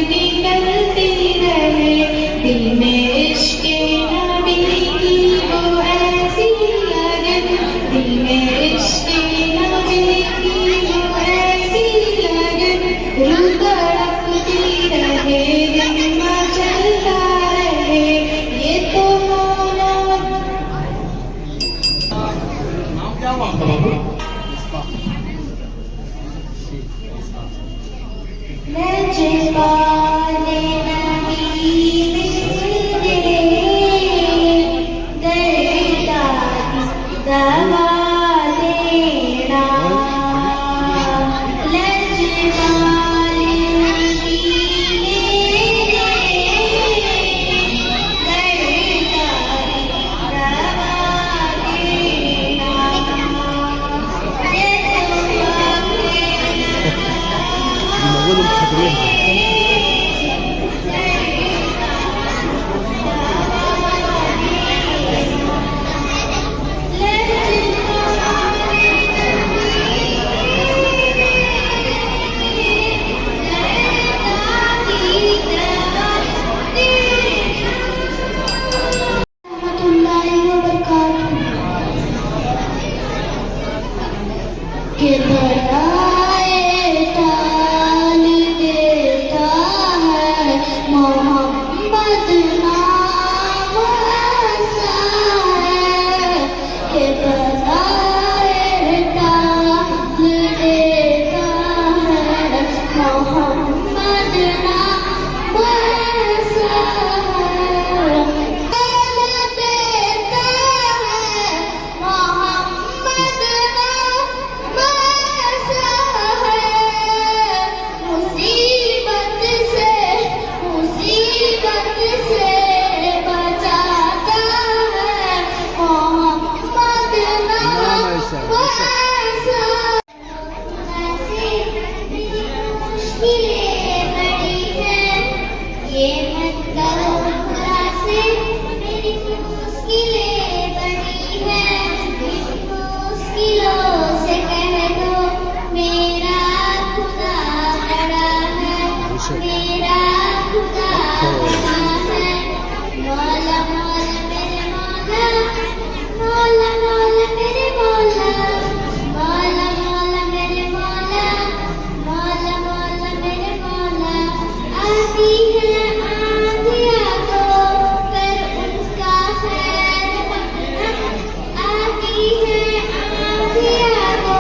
निकलती रहे, दिल में इश्क़ नबी की वो ऐसी लगन, दिल में इश्क़ नबी की वो ऐसी लगन, रूह तड़पती रहे, दिल मचलता रहे, ये तो मौला। लजपाले नबी मेरे, दर्द दवा देना। लजपाले नबी मेरे, दर्द दवा देना। के बड़ाए टाल देता है मोहम्मद नाम ऐसा है, के बड़ाए टाल देता है मोहम्मद नाम ऐसा है, देता है मोहम्मद मेरा खुदा है, मौला मौला मेरे मौला, मौला मौला मेरे मौला, मौला मौला मेरे मौला, मौला मौला मेरे मौला। आती है आंधियाँ तो कर उनका खैर मक़दम, आती है आंधियाँ तो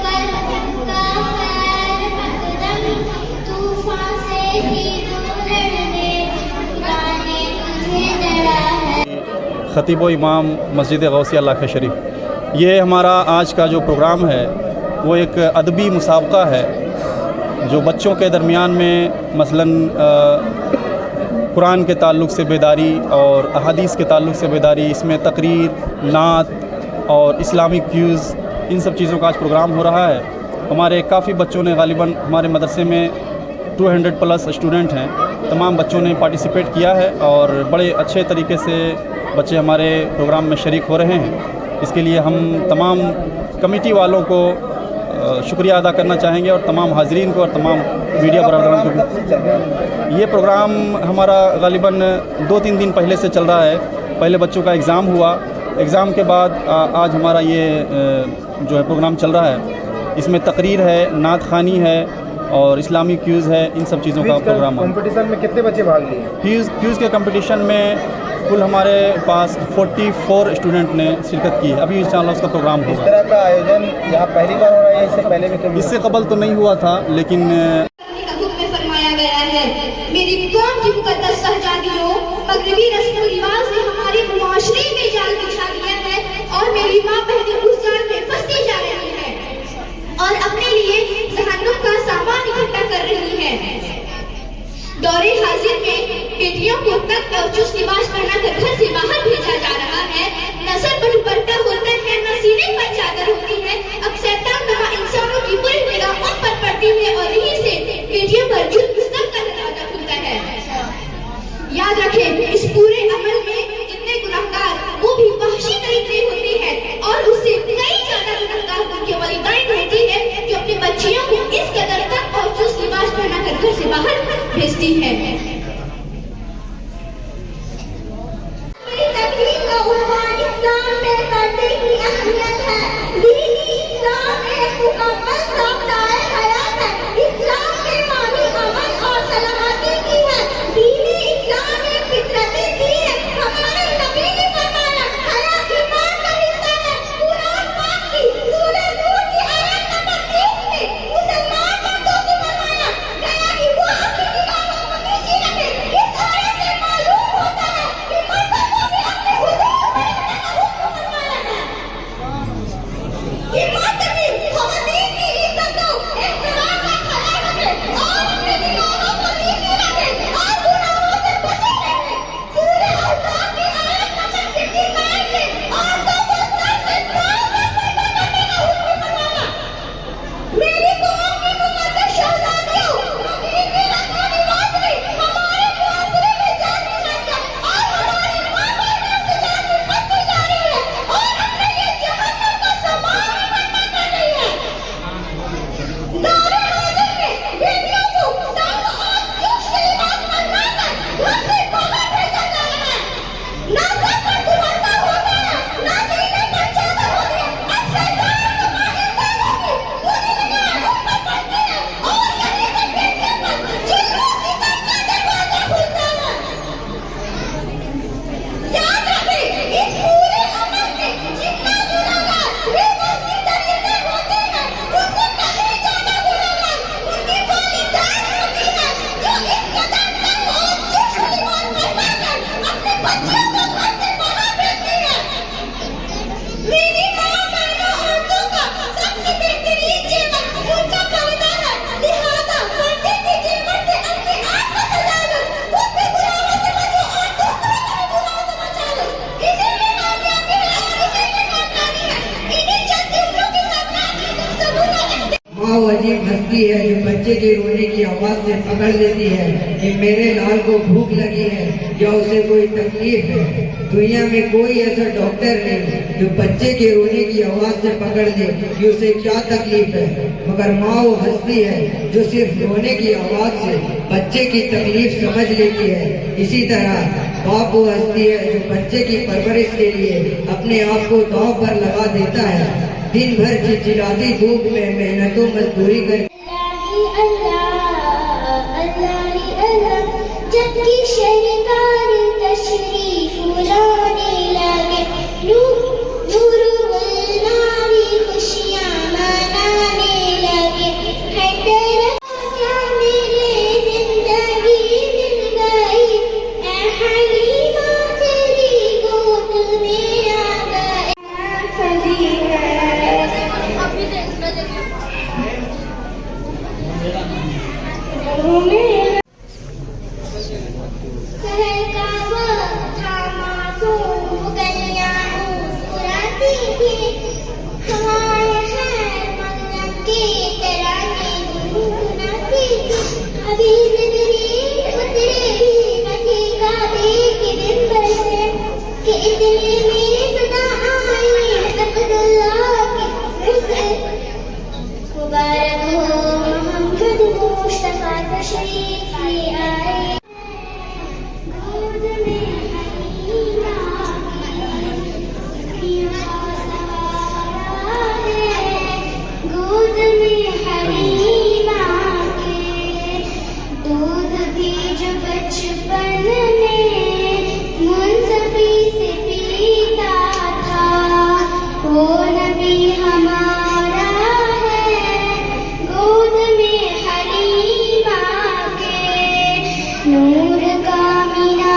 कर उनका खैर मक़दम, तूफ़ान से ही दूर लड़ने गाने तुझे डरा है। ख़तीब व इमाम मस्जिद गौसिया लाखा शरीफ, ये हमारा आज का जो प्रोग्राम है वो एक अदबी मुसाबका है जो बच्चों के दरमियान में मसलन कुरान के ताल्लुक़ से बेदारी और अहादीस के ताल्लुक़ से बेदारी, इसमें तकरीर, नात और इस्लामिक क्यूज़, इन सब चीज़ों का आज प्रोग्राम हो रहा है। हमारे काफ़ी बच्चों ने, गालिबन हमारे मदरसे में 200+ स्टूडेंट हैं, तमाम बच्चों ने पार्टिसिपेट किया है और बड़े अच्छे तरीके से बच्चे हमारे प्रोग्राम में शरीक हो रहे हैं। इसके लिए हम तमाम कमेटी वालों को शुक्रिया अदा करना चाहेंगे और तमाम हाज़रीन को और तमाम मीडिया बरदरान को भी। ये प्रोग्राम हमारा गालिबन 2-3 दिन पहले से चल रहा है। पहले बच्चों का एग्ज़ाम हुआ, एग्ज़ाम के बाद आज हमारा ये जो है प्रोग्राम चल रहा है। इसमें तकरीर है, नात ख़ानी है और इस्लामिक क्यूज़ है, इन सब चीज़ों का प्रोग्राम है। कंपटीशन में कितने बच्चे भाग लिए? क्यूज़ के कंपटीशन में कुल हमारे पास 44 स्टूडेंट ने शिरकत की है। अभी इंशाअल्लाह उसका प्रोग्राम होगा। इस तरह का आयोजन यहाँ पहली बार हो रहा है, इससे पहले भी कभी? इससे कबल तो नहीं हुआ था, लेकिन फरमाया गया है, मेरी कौम की मुकद्दस शहजादियों, मगरिबी रस्म रिवाज ने हमारे मुआशरे में जाल बिछा दिया है और मेरी माँ बहनें उस जाल में फंसती जा रही हैं और अपने लिए जहन्नुम का सामान इकट्ठा कर रही हैं। दौरे हाजिर में बेटियों को तक और चुस्त लिबास पहनाकर घर से बाहर भेजा जा रहा है। नजर पर दुपट्टा होता है, न सीने पर चादर होती है। अब शैतान तमाम इंसानों की बुरी निगाह उन पर पड़ती है और यहीं से बेटियों पर जुल्म का दरवाजा खुलता है। याद रखें, इस पूरे अमल में जितने गुनहगार वो भी वहशी तरीके होते हैं और उससे कई ज्यादा गुनहगार उनके वालिदैन होती है जो अपनी बच्चियों को इस कदर तक और चुस्त लिबास पहनाकर घर से बाहर भेजती है। मेरी तकरीर का उन्वान इस्लाम से करने की अहमियत है। दीनी इस्लाम एक मुकम्मल सामुदाय हयात है। इस्लाम के मानी अमन और सलामती की है। दीनी इस्लाम एक फितरती दीन है। हमारे नबी ने फरमाया हया ईमान का हिस्सा है। कुरान पाक की सूरह नूर की आयत नंबर 1 में मुसलमान मर्दों को फरमाया गया कि वो अपनी निगाहों को नीचे रखें। इस आयत से मालूम होता है कि मर्दों को भी अपने हुदूद में रहने का हुक्म फरमाया है। ये मातमी ख़वातीन की इज्जत को एहतराम का ख्याल रखें और अपनी निगाहों को नीचे रखें और गुनाहों से बचे रहें। सूरह अहज़ाब की आयत नंबर 59 में औरतों को सर से पांव तक पर्दा करने का हुक्म फरमाया। मेरी कौम की मुक़द्दस शहज़ादियों, मगरिब की रस्म निवाज़ी हमारे मुआशरे में जाती रहकर और हमारी माँ बहनों से जाती बनती जा रही है और अपने लिए जहन्नम का सामान भी बनना कर रही है। दारे हाज़िर में बेटियों को तंग और चुस्त लिबास पहनाकर घर से बाहर भेजा जा रहा है। ना सर पर दुपट्टा होता है, ना सीने पर चादर होती है। अब शैतान तुम्हारी दादों की बुरी निगाहें उन पर पड़ती है और यहीं से बेटियों पर जुल्मों की तरफ का दरवाजा खुलता है। याद रखें, इस पूरे अमल में जितना गुनाहगार बेवकूफ़ी तरीके होते हैं, उससे कहीं ज़्यादा गुनाहगार उनकी वालिदैन होती हैं, जो इस कदर तंग और चुस्त लिबास पहनाकर अपने बच्चियों को घर से बाहर भेजती हैं। मेरी माँ बहनों औरतों का सबसे बेहतरीन जेवर उनका पर्दा है। लिहाजा पर्दे के जेवर से अपने आप को सजा लो, खुद भी गुनाहों से बचो और दूसरों को भी गुनाहों से बचा लो। इसी में कामयाबी है और इसी में कामयाबी है। इन्हीं चंद जुमलों के साथ मैं अपनी गुफ्तगू का माँ वो अजीब हंसती है जो बच्चे के रोने की आवाज से पकड़ लेती है कि मेरे लाल को भूख लगी है या उसे कोई तकलीफ है। दुनिया में कोई ऐसा डॉक्टर नहीं जो बच्चे के रोने की आवाज से पकड़ ले कि उसे क्या तकलीफ है, मगर माँ वो हंसती है जो सिर्फ रोने की आवाज से बच्चे की तकलीफ समझ लेती है। इसी तरह बाप वो हंसती है जो बच्चे की परवरिश के लिए अपने आप को दांव पर लगा देता है। दिन भर चिलचिलाती धूप में मेहनतों मजदूरी कर जबकि शहरदार तशरीफ लाने लगे, नूर नारी खुशियाँ मनाने लगे। है तेरा क्या मेरे जिंदगी मिल गई, ऐ हलीमा तेरी गोद में आ गए। फजी है शहर का वक्त था मासूम, गलियां मुस्कुराती थी, हवाएं खैर मगरब की तराने गुनगुनाती थी। अभी जिंदगी उतरेगी नदी का देख दिन भर से कि इतने में सदा आई अब्दुल्ला की रुसल। मुबारक हो मोहम्मद मुस्तफा तशरीफ ले आए। गोद में हलीमा है, गोद में हलीमा के दूध भी जो बचपन में मुंसफी से पीता था, वो नबी हमारा है। गोद में हलीमा के नूर का मीना